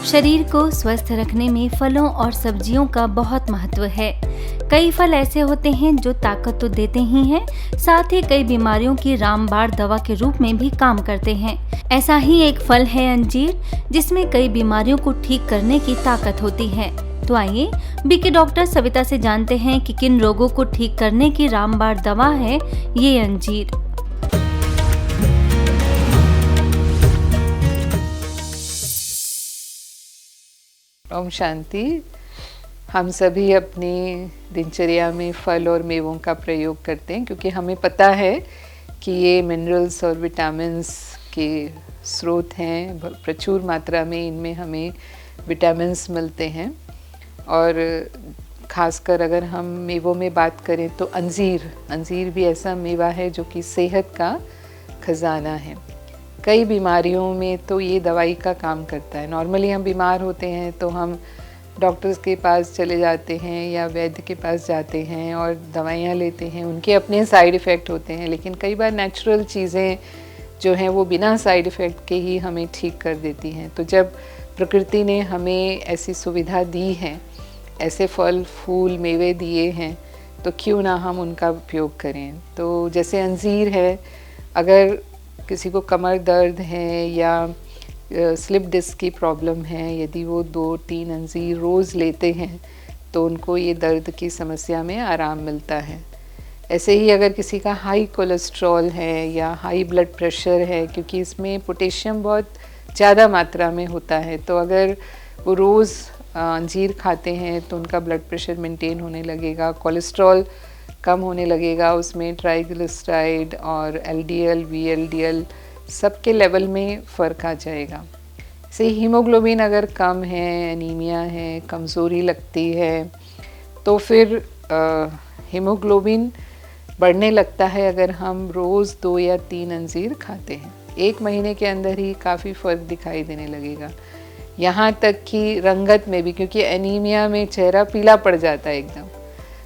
शरीर को स्वस्थ रखने में फलों और सब्जियों का बहुत महत्व है। कई फल ऐसे होते हैं जो ताकत तो देते ही हैं, साथ ही कई बीमारियों की रामबाण दवा के रूप में भी काम करते हैं। ऐसा ही एक फल है अंजीर, जिसमें कई बीमारियों को ठीक करने की ताकत होती है। तो आइए बीके डॉक्टर सविता से जानते हैं कि किन रोगों को ठीक करने की रामबाण दवा है ये अंजीर। ओम शांति। हम सभी अपनी दिनचर्या में फल और मेवों का प्रयोग करते हैं क्योंकि हमें पता है कि ये मिनरल्स और विटामिन्स के स्रोत हैं। प्रचुर मात्रा में इनमें हमें विटामिन्स मिलते हैं। और ख़ासकर अगर हम मेवों में बात करें तो अंजीर भी ऐसा मेवा है जो कि सेहत का खजाना है। कई बीमारियों में तो ये दवाई का काम करता है। नॉर्मली हम बीमार होते हैं तो हम डॉक्टर्स के पास चले जाते हैं या वैद्य के पास जाते हैं और दवाइयाँ लेते हैं। उनके अपने साइड इफ़ेक्ट होते हैं, लेकिन कई बार नेचुरल चीज़ें जो हैं वो बिना साइड इफ़ेक्ट के ही हमें ठीक कर देती हैं। तो जब प्रकृति ने हमें ऐसी सुविधा दी है, ऐसे फल फूल मेवे दिए हैं, तो क्यों ना हम उनका उपयोग करें। तो जैसे अंजीर है, अगर किसी को कमर दर्द है या स्लिप डिस्क की प्रॉब्लम है, यदि वो 2-3 अंजीर रोज़ लेते हैं तो उनको ये दर्द की समस्या में आराम मिलता है। ऐसे ही अगर किसी का हाई कोलेस्ट्रॉल है या हाई ब्लड प्रेशर है, क्योंकि इसमें पोटेशियम बहुत ज़्यादा मात्रा में होता है, तो अगर वो रोज़ अंजीर खाते हैं तो उनका ब्लड प्रेशर मेंटेन होने लगेगा, कोलेस्ट्रॉल कम होने लगेगा, उसमें ट्राइग्लिसराइड और एलडीएल वीएलडीएल सबके लेवल में फ़र्क आ जाएगा। से हीमोग्लोबिन अगर कम है, एनीमिया है, कमज़ोरी लगती है, तो फिर हीमोग्लोबिन बढ़ने लगता है अगर हम रोज़ 2 या 3 अंजीर खाते हैं। 1 महीने के अंदर ही काफ़ी फ़र्क दिखाई देने लगेगा। यहाँ तक कि रंगत में भी, क्योंकि एनीमिया में चेहरा पीला पड़ जाता है एकदम,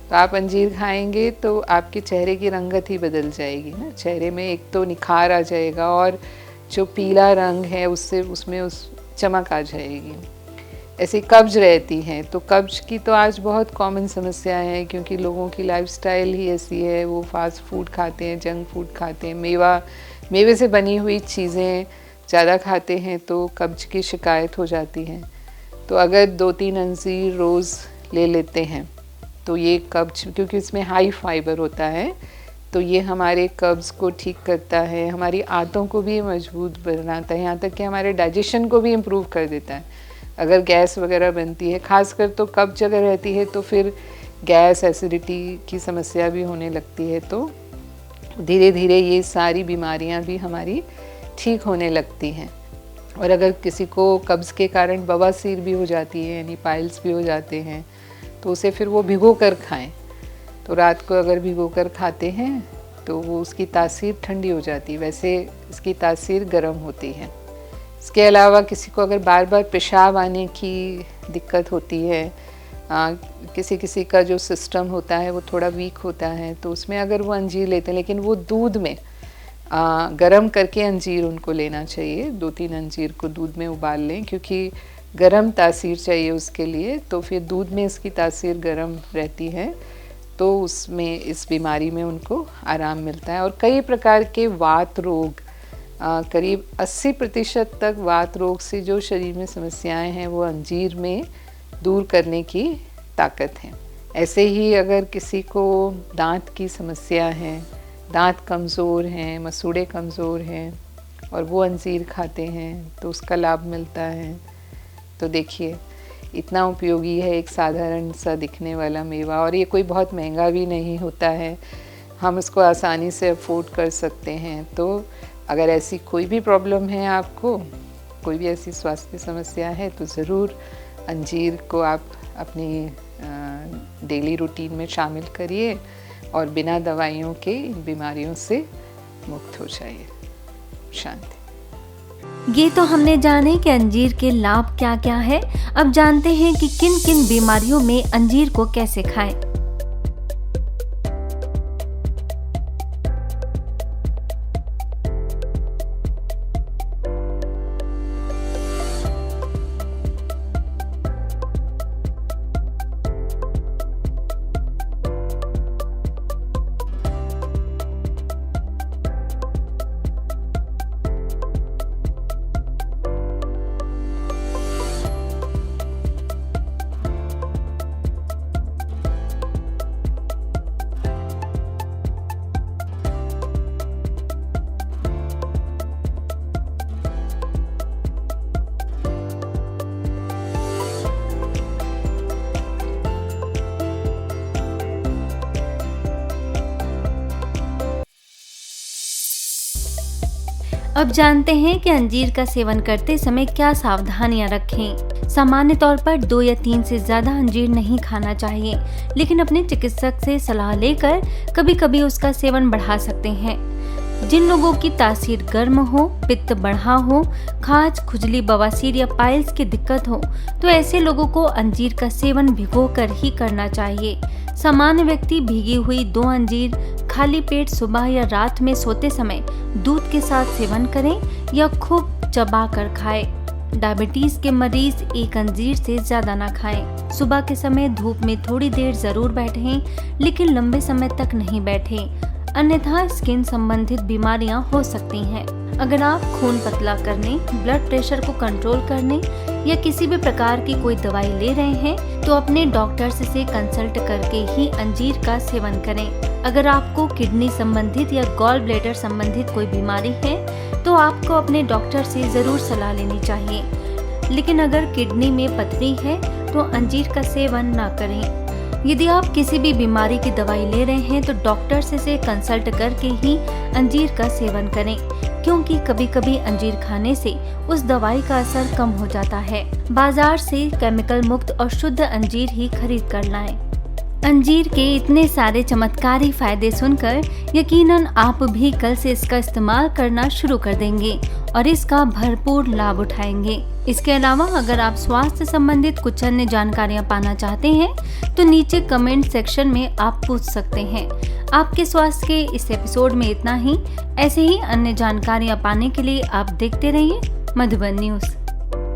तो आप अंजीर खाएंगे तो आपके चेहरे की रंगत ही बदल जाएगी ना। चेहरे में एक तो निखार आ जाएगा और जो पीला रंग है उसमें चमक आ जाएगी। ऐसी कब्ज रहती है, तो कब्ज की तो आज बहुत कॉमन समस्या है, क्योंकि लोगों की लाइफस्टाइल ही ऐसी है। वो फास्ट फूड खाते हैं, जंक फूड खाते हैं, मेवे से बनी हुई चीज़ें ज़्यादा खाते हैं, तो कब्ज की शिकायत हो जाती है। तो अगर 2-3 अंजीर रोज़ ले लेते हैं तो ये कब्ज, क्योंकि इसमें हाई फाइबर होता है, तो ये हमारे कब्ज़ को ठीक करता है, हमारी आंतों को भी मजबूत बनाता है, यहाँ तक कि हमारे डाइजेशन को भी इम्प्रूव कर देता है। अगर गैस वगैरह बनती है, खासकर तो कब्ज अगर रहती है तो फिर गैस एसिडिटी की समस्या भी होने लगती है, तो धीरे धीरे ये सारी बीमारियाँ भी हमारी ठीक होने लगती हैं। और अगर किसी को कब्ज़ के कारण बवासीर भी हो जाती है, यानी पाइल्स भी हो जाते हैं, तो उसे फिर वो भिगो कर खाएं। तो रात को अगर भिगो कर खाते हैं तो वो उसकी तासीर ठंडी हो जाती है, वैसे इसकी तासीर गर्म होती है। इसके अलावा किसी को अगर बार बार पेशाब आने की दिक्कत होती है, किसी किसी का जो सिस्टम होता है वो थोड़ा वीक होता है, तो उसमें अगर वो अंजीर लेते हैं, लेकिन वो दूध में गरम करके अंजीर उनको लेना चाहिए। 2-3 अंजीर को दूध में उबाल लें, क्योंकि गरम तासीर चाहिए उसके लिए, तो फिर दूध में इसकी तासीर गरम रहती है, तो उसमें इस बीमारी में उनको आराम मिलता है। और कई प्रकार के वात रोग, करीब 80% तक वात रोग से जो शरीर में समस्याएं हैं वो अंजीर में दूर करने की ताकत है। ऐसे ही अगर किसी को दांत की समस्या है, दांत कमज़ोर हैं, मसूड़े कमज़ोर हैं, और वो अंजीर खाते हैं तो उसका लाभ मिलता है। तो देखिए, इतना उपयोगी है एक साधारण सा दिखने वाला मेवा, और ये कोई बहुत महंगा भी नहीं होता है, हम इसको आसानी से अफोर्ड कर सकते हैं। तो अगर ऐसी कोई भी प्रॉब्लम है आपको, कोई भी ऐसी स्वास्थ्य समस्या है, तो ज़रूर अंजीर को आप अपनी डेली रूटीन में शामिल करिए और बिना दवाइयों के इन बीमारियों से मुक्त हो जाइए। शांति। ये तो हमने जाने कि अंजीर के लाभ क्या क्या है। अब जानते हैं कि किन किन बीमारियों में अंजीर को कैसे खाएं। अब जानते हैं कि अंजीर का सेवन करते समय क्या सावधानियां रखें। सामान्य तौर पर 2 या 3 से ज्यादा अंजीर नहीं खाना चाहिए, लेकिन अपने चिकित्सक से सलाह लेकर कभी कभी उसका सेवन बढ़ा सकते हैं। जिन लोगों की तासीर गर्म हो, पित्त बढ़ा हो, खाज, खुजली, बवासीर या पाइल्स की दिक्कत हो, तो ऐसे लोगों को अंजीर का सेवन भिगोकर ही करना चाहिए। सामान्य व्यक्ति भीगी हुई 2 अंजीर खाली पेट सुबह या रात में सोते समय दूध के साथ सेवन करें या खूब चबा कर खाएं। डायबिटीज के मरीज 1 अंजीर से ज्यादा ना खाएं। सुबह के समय धूप में थोड़ी देर जरूर बैठें, लेकिन लंबे समय तक नहीं बैठें, अन्यथा स्किन संबंधित बीमारियां हो सकती हैं। अगर आप खून पतला करने, ब्लड प्रेशर को कंट्रोल करने या किसी भी प्रकार की कोई दवाई ले रहे हैं तो अपने डॉक्टर से कंसल्ट करके ही अंजीर का सेवन करें। अगर आपको किडनी संबंधित या गॉल ब्लैडर संबंधित कोई बीमारी है तो आपको अपने डॉक्टर से जरूर सलाह लेनी चाहिए, लेकिन अगर किडनी में पथरी है तो अंजीर का सेवन ना करें। यदि आप किसी भी बीमारी की दवाई ले रहे हैं तो डॉक्टर से कंसल्ट करके ही अंजीर का सेवन करें, क्योंकि कभी कभी अंजीर खाने से उस दवाई का असर कम हो जाता है। बाजार से केमिकल मुक्त और शुद्ध अंजीर ही खरीद कर लाएं। अंजीर के इतने सारे चमत्कारी फायदे सुनकर यकीनन आप भी कल से इसका इस्तेमाल करना शुरू कर देंगे और इसका भरपूर लाभ उठाएंगे। इसके अलावा अगर आप स्वास्थ्य संबंधित कुछ अन्य जानकारियां पाना चाहते हैं तो नीचे कमेंट सेक्शन में आप पूछ सकते हैं। आपके स्वास्थ्य के इस एपिसोड में इतना ही। ऐसे ही अन्य जानकारियां पाने के लिए आप देखते रहिए मधुबन न्यूज़।